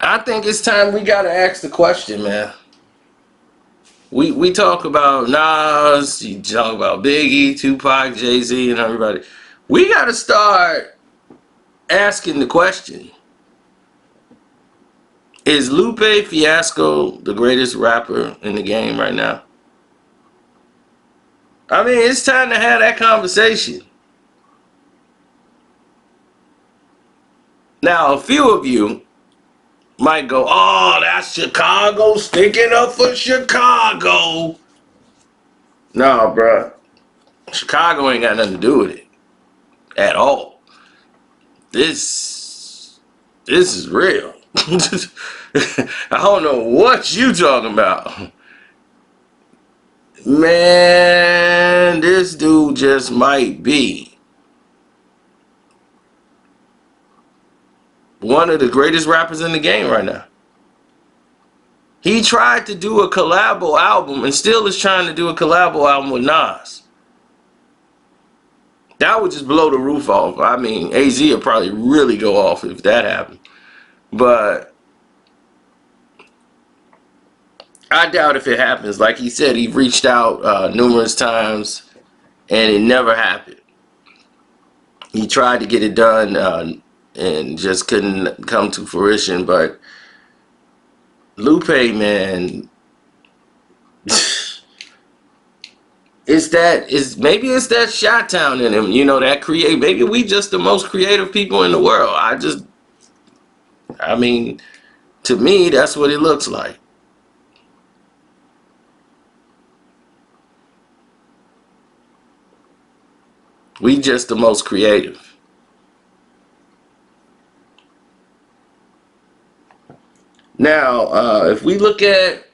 I think it's time we gotta ask the question, man. We talk about Nas, you talk about Biggie, Tupac, Jay-Z, and everybody. We gotta start asking the question: is Lupe Fiasco the greatest rapper in the game right now? I mean, it's time to have that conversation. Now, a few of you might go, "Oh, that's Chicago sticking up for Chicago." No, bruh. Chicago ain't got nothing to do with it at all. This is real. I don't know what you talking about. Man, this dude just might be one of the greatest rappers in the game right now. He tried to do a collabo album and still is trying to do a collabo album with Nas. That would just blow the roof off. I mean, AZ would probably really go off if that happened. But I doubt if it happens. Like he said, he reached out numerous times and it never happened. He tried to get it done and just couldn't come to fruition. But Lupe, man, maybe it's that shot town in him, you know, that create. Maybe we just the most creative people in the world. I mean, to me, that's what it looks like. We just the most creative. Now, if we look at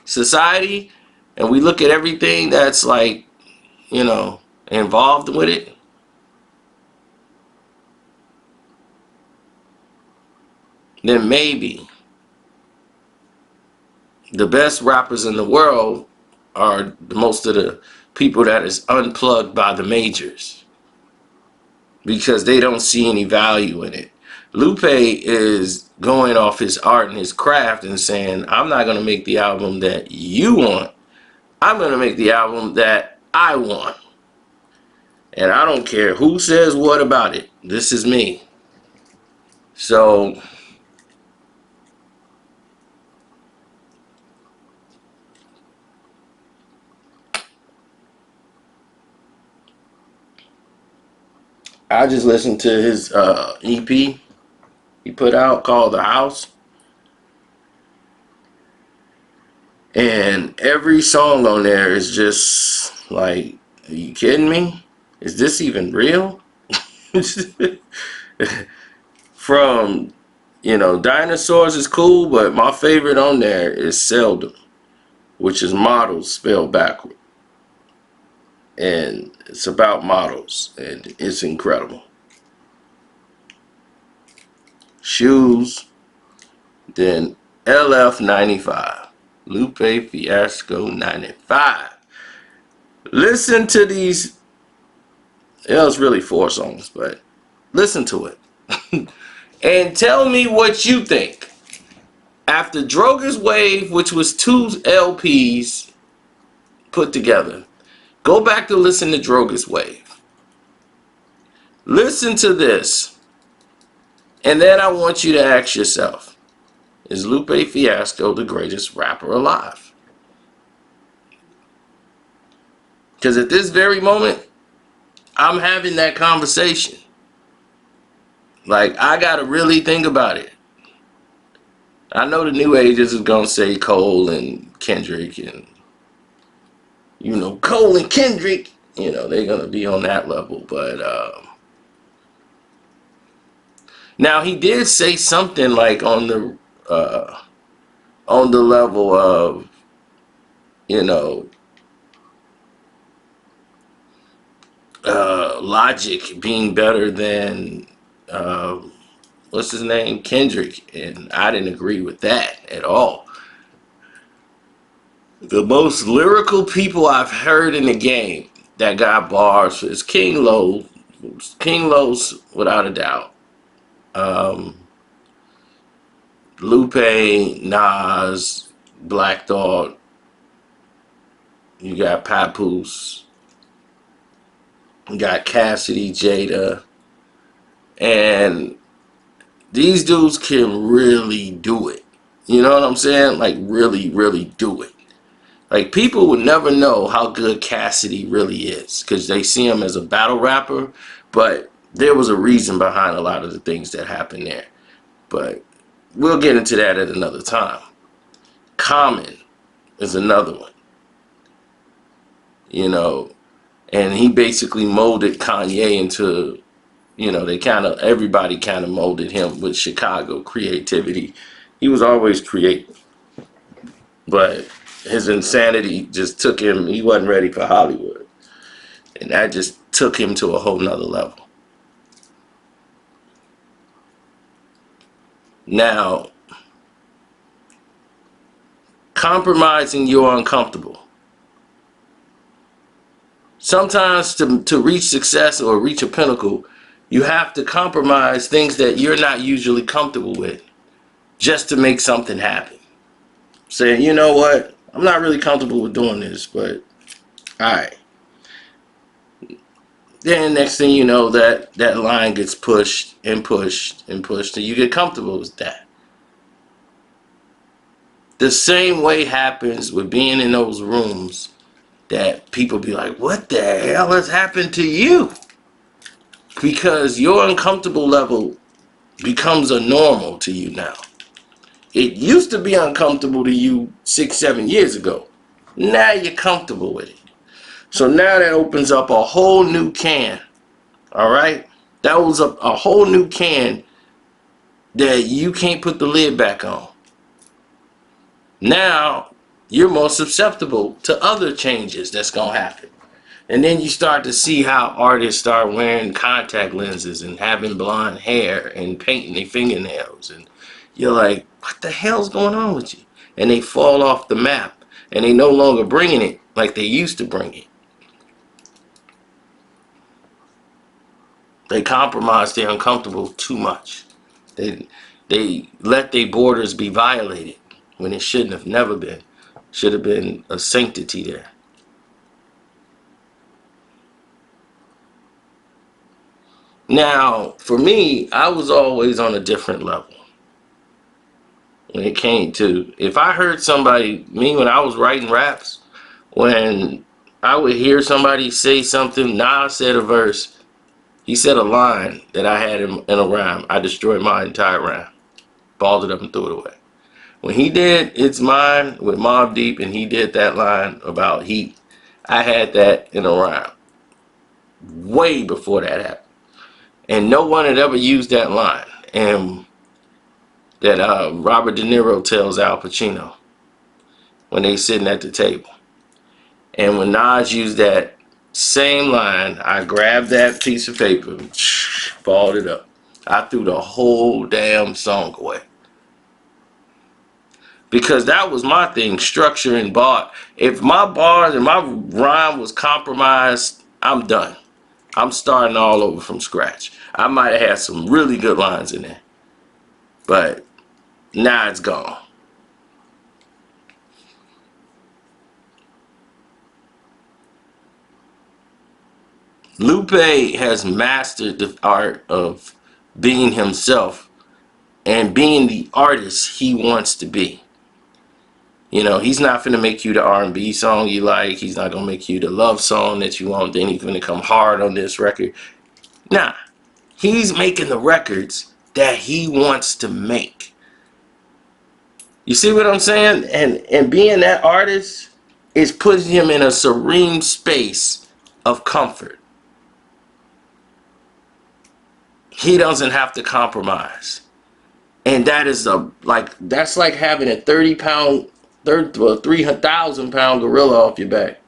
society and we look at everything that's like, you know, involved with it, then maybe the best rappers in the world are most of the people that is unplugged by the majors because they don't see any value in it. Lupe is going off his art and his craft and saying, I'm not going to make the album that you want. I'm going to make the album that I want. And I don't care who says what about it. This is me. So I just listened to his EP he put out called The House. And every song on there is just like, are you kidding me? Is this even real? From, you know, Dinosaurs is cool, but my favorite on there is Seldom, which is models spelled backward. And it's about models, and it's incredible. Shoes, then LF95, Lupe Fiasco 95. Listen to these. It was really 4 songs, but listen to it. And tell me what you think. After Droga's Wave, which was 2 LPs put together, go back to listen to Droga's Wave. Listen to this. And then I want you to ask yourself, is Lupe Fiasco the greatest rapper alive? Because at this very moment, I'm having that conversation. Like, I got to really think about it. I know the new ages is going to say Cole and Kendrick and, you know, Cole and Kendrick, you know, they're going to be on that level. But, now he did say something like on the level of, you know, Logic being better than what's his name, Kendrick, and I didn't agree with that at all. The most lyrical people I've heard in the game that got bars is King Lo. King Lo's without a doubt. Lupe, Nas, Black Thought, you got Papoose, you got Cassidy, Jada, and these dudes can really do it. You know what I'm saying? Like really, really do it. Like people would never know how good Cassidy really is because they see him as a battle rapper, but there was a reason behind a lot of the things that happened there. But we'll get into that at another time. Common is another one, you know, and he basically molded Kanye into, you know, everybody kind of molded him with Chicago creativity. He was always creative, but his insanity just took him, he wasn't ready for Hollywood. And that just took him to a whole nother level. Now, compromising you're uncomfortable. Sometimes to reach success or reach a pinnacle, you have to compromise things that you're not usually comfortable with just to make something happen. Saying, you know what, I'm not really comfortable with doing this, but alright. Then next thing you know, that line gets pushed and pushed and pushed, and you get comfortable with that. The same way happens with being in those rooms that people be like, what the hell has happened to you? Because your uncomfortable level becomes a normal to you now. It used to be uncomfortable to you 6-7 years ago. Now you're comfortable with it. So now that opens up a whole new can. Alright? That was a whole new can that you can't put the lid back on. Now you're more susceptible to other changes that's going to happen. And then you start to see how artists start wearing contact lenses and having blonde hair and painting their fingernails. And you're like, what the hell's going on with you? And they fall off the map. And they no longer bringing it like they used to bring it. They compromise their uncomfortable too much. They let their borders be violated when it shouldn't have never been. Should have been a sanctity there. Now, for me, I was always on a different level. When it came to, if I heard somebody, when I was writing raps, when I would hear somebody say something, Nas said a verse, he said a line that I had in a rhyme, I destroyed my entire rhyme. Balled it up and threw it away. When he did It's Mine with Mobb Deep and he did that line about heat, I had that in a rhyme. Way before that happened. And no one had ever used that line. And that Robert De Niro tells Al Pacino when they sitting at the table. And when Nas used that same line, I grabbed that piece of paper, balled it up. I threw the whole damn song away. Because that was my thing, structure and bar. If my bars and my rhyme was compromised, I'm done. I'm starting all over from scratch. I might have had some really good lines in there. But now it's gone. Lupe has mastered the art of being himself and being the artist he wants to be. You know, he's not finna make you the R&B song you like. He's not gonna make you the love song that you want. Then he's gonna come hard on this record. Nah, he's making the records that he wants to make. You see what I'm saying? And being that artist is putting him in a serene space of comfort. He doesn't have to compromise. And that is that's like having a 3,000 pound gorilla off your back.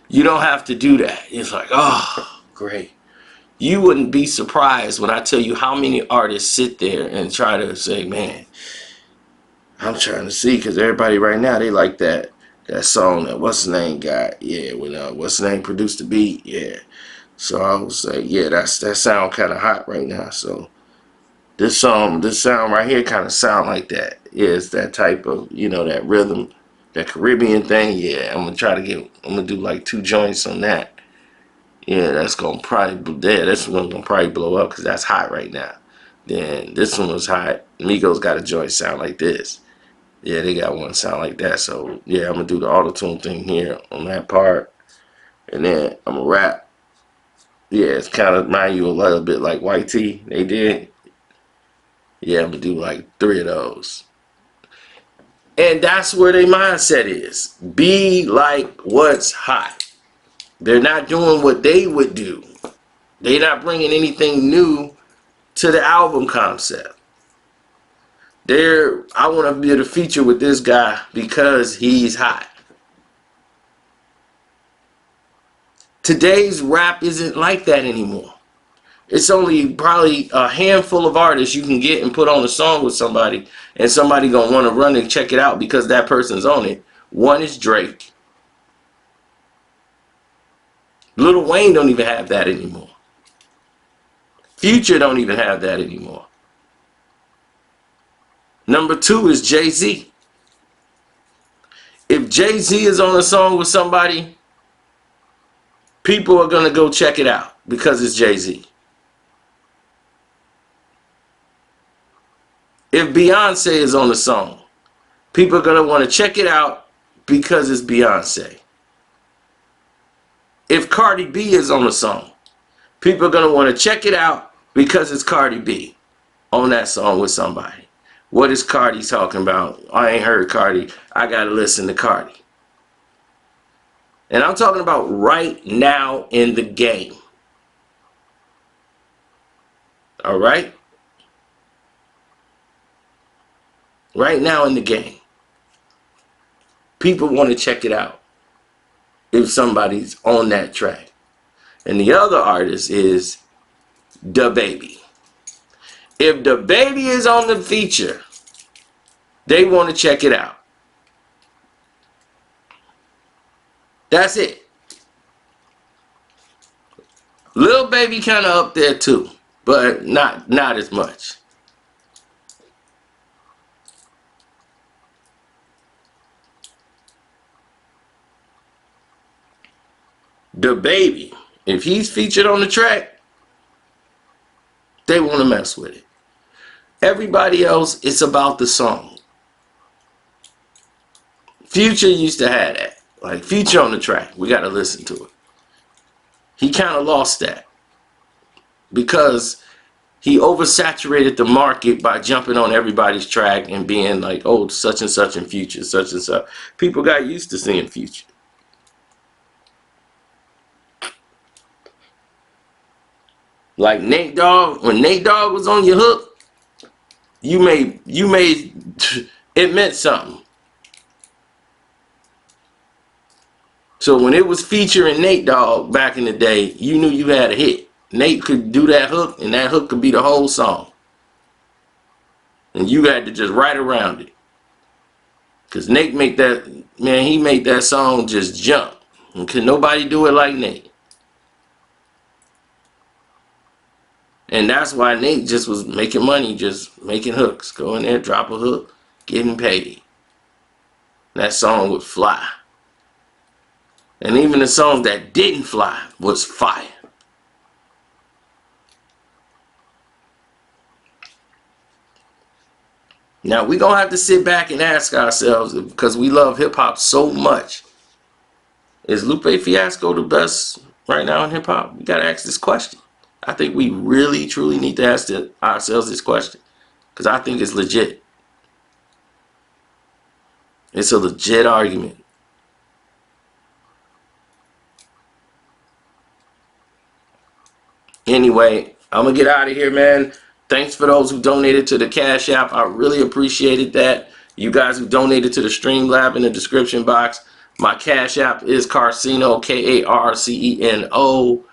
You don't have to do that. It's like, oh, great. You wouldn't be surprised when I tell you how many artists sit there and try to say, man, I'm trying to see, because everybody right now, they like that song that what's his name got. Yeah, when what's his name produced the beat. Yeah. So I was like, yeah, that sound kind of hot right now. So this sound right here kind of sound like that. Yeah, it's that type of, you know, that rhythm, that Caribbean thing. Yeah, I'm gonna do like 2 joints on that. Yeah, that's gonna probably, yeah, this one's gonna probably blow up because that's hot right now. Then this one was hot. Migos got a joint sound like this. Yeah, they got one sound like that. So yeah, I'm gonna do the auto-tune thing here on that part, and then I'm gonna rap. Yeah, it's kind of remind you a little bit like White T they did. Yeah, I'm gonna do like 3 of those. And that's where their mindset is. Be like what's hot. They're not doing what they would do. They're not bringing anything new to the album concept. I want to be able to feature with this guy because he's hot. Today's rap isn't like that anymore. It's only probably a handful of artists you can get and put on a song with somebody, and somebody gonna want to run and check it out because that person's on it. One is Drake. Lil Wayne don't even have that anymore. Future don't even have that anymore. Number 2 is Jay-Z. If Jay-Z is on a song with somebody, people are gonna go check it out because it's Jay-Z. If Beyonce is on the song, people are gonna want to check it out because it's Beyonce. If Cardi B is on the song, people are gonna want to check it out because it's Cardi B on that song with somebody. What is Cardi talking about? I ain't heard Cardi. I gotta listen to Cardi. And I'm talking about right now in the game. All right? Right now in the game. People want to check it out if somebody's on that track. And the other artist is DaBaby. If DaBaby is on the feature, they want to check it out. That's it. Lil Baby kind of up there too, but not as much. DaBaby, if he's featured on the track, they want to mess with it. Everybody else, it's about the song. Future used to have that. Like, Future on the track, we got to listen to it. He kind of lost that because he oversaturated the market by jumping on everybody's track and being like, oh, such and such and Future, such and such. People got used to seeing Future. Like Nate Dogg, when Nate Dogg was on your hook, you made it meant something. So when it was featuring Nate Dogg back in the day, you knew you had a hit. Nate could do that hook, and that hook could be the whole song. And you had to just write around it. Because Nate made that song just jump. And could nobody do it like Nate. And that's why Nate just was making money, just making hooks. Go in there, drop a hook, getting paid. That song would fly. And even the songs that didn't fly was fire. Now, we're going to have to sit back and ask ourselves, because we love hip-hop so much, is Lupe Fiasco the best right now in hip-hop? We got to ask this question. I think we really, truly need to ask ourselves this question, because I think it's legit. It's a legit argument. Anyway, I'm going to get out of here, man. Thanks for those who donated to the Cash App. I really appreciated that. You guys who donated to the Streamlab in the description box. My Cash App is Carceno, Karceno.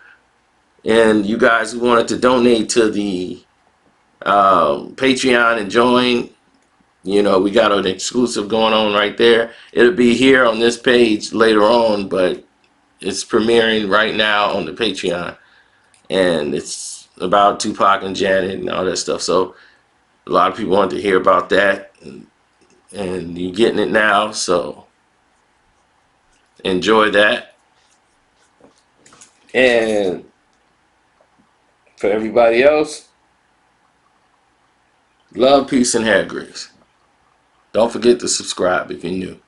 And you guys who wanted to donate to the Patreon and join, you know, we got an exclusive going on right there. It'll be here on this page later on, but it's premiering right now on the Patreon. And it's about Tupac and Janet and all that stuff. So A lot of people wanted to hear about that, and you're getting it now, so enjoy that. And for everybody else, love, peace, and hair grease. Don't forget to subscribe if you're new.